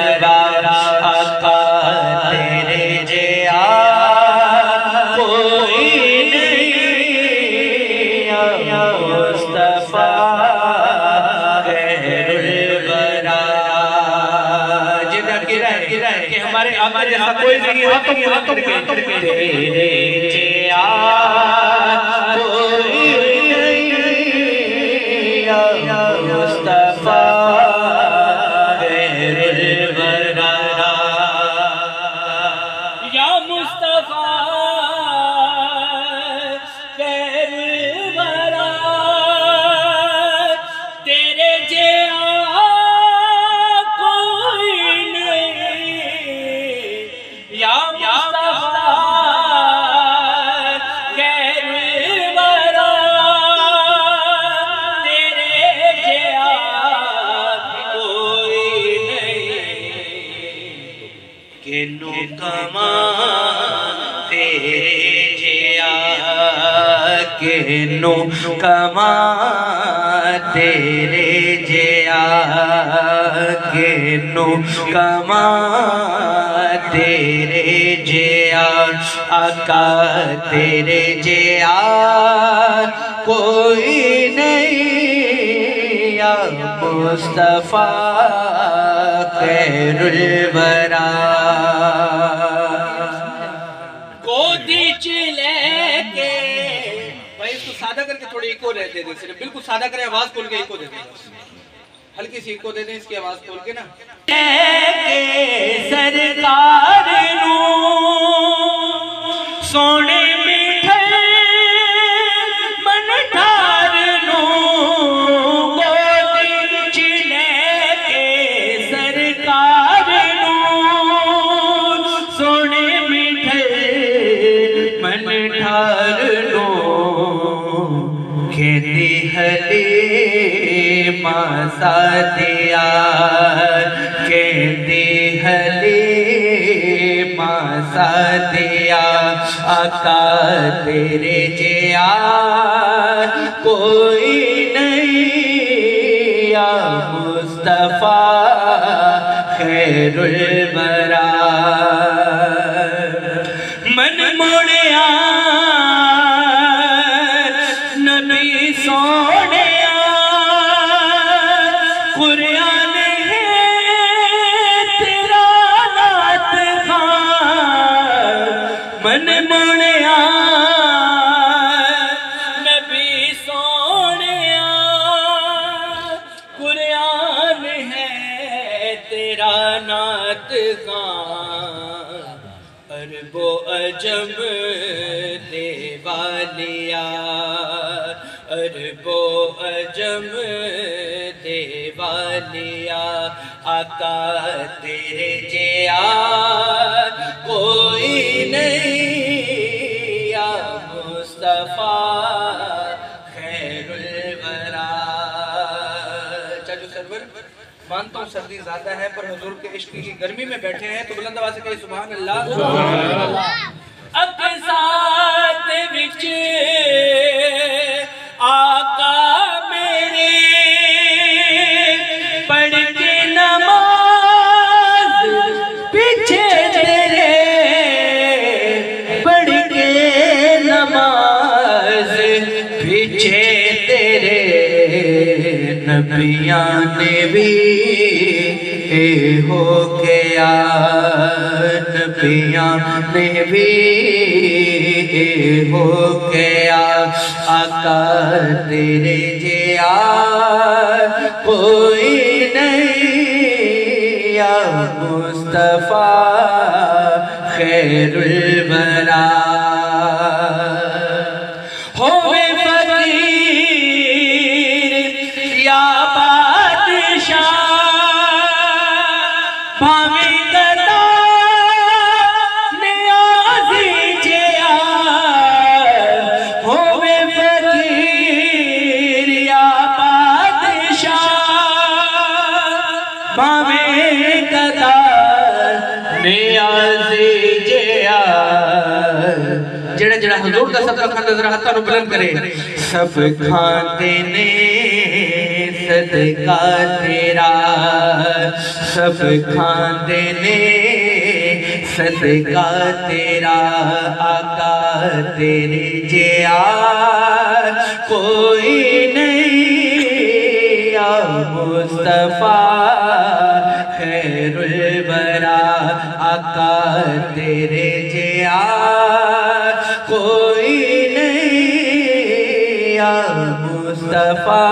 आका तेरे जिया कोई नहीं, या मुस्तफा खैरुल वरा। जिदा गिरा कि हमारे आका जैसा कोई नहीं है, तो तेरे जिया कोई नहीं, या मुस्तफा नो कमा तेरे जिया के नो कमा तेरे जिया आका तेरे जिया कोई नहीं, या मुस्तफा खैरुल वरा। गोदी चिले के भाई इसको सादा करके थोड़ी इको दे दे, सिर्फ बिल्कुल सादा करें, आवाज खोल के इको दे दें, हल्की सी इको दे दें इसकी आवाज खोल के ना। सरकार सोने मीठे मन ठार नो गोदी चिले के सरकार सोने मीठे मन ठार खेती हले मासा दिया, खेती हले मासा दिया आका तेरे जिया कोई नहीं, या मुस्तफा खैरुल वरा। मन मोड़िया सोने कुरान है तेरा नात खान, मन मुड़िया नबी सोने कुरान है तेरा नात खान। अरबो अजम देवालिया, अरबो अजम देवालिया आका तेरे जिया कोई नहीं, या मुस्तफा खैरुल वरा। चलो सरवर, मानता हूँ सर्दी ज्यादा है पर हुजूर के इश्क की गर्मी में बैठे हैं तो बुलंद आवाज़ से कहिए सुभान अल्लाह। अक़सात विच आका मेरे पढ़ के नमाज पीछे तेरे, पढ़ के नमाज पीछे तेरे नबियाँ ने भी हो गया, नबियाँ ने भी हो गया आका तेरे जिया कोई नहीं, या मुस्तफा खैरुल वरा। होवे फकीर या बादशाह भावे कदा नियाज़ी जिया, होवे फकीर या बादशाह भावे कदा नियाज़ी जिया। जेड़ा जेड़ा हुजूर दा सदका खांदा जरा हत्थां नूं बुलंद करे। सब खांदे ने सदका तेरा, सब खांदे ने सदका तेरा आका तेरे जिया कोई नहीं या मुस्तफा खैरुल बरा आका तेरे जिया कोई नहीं या मुस्तफा।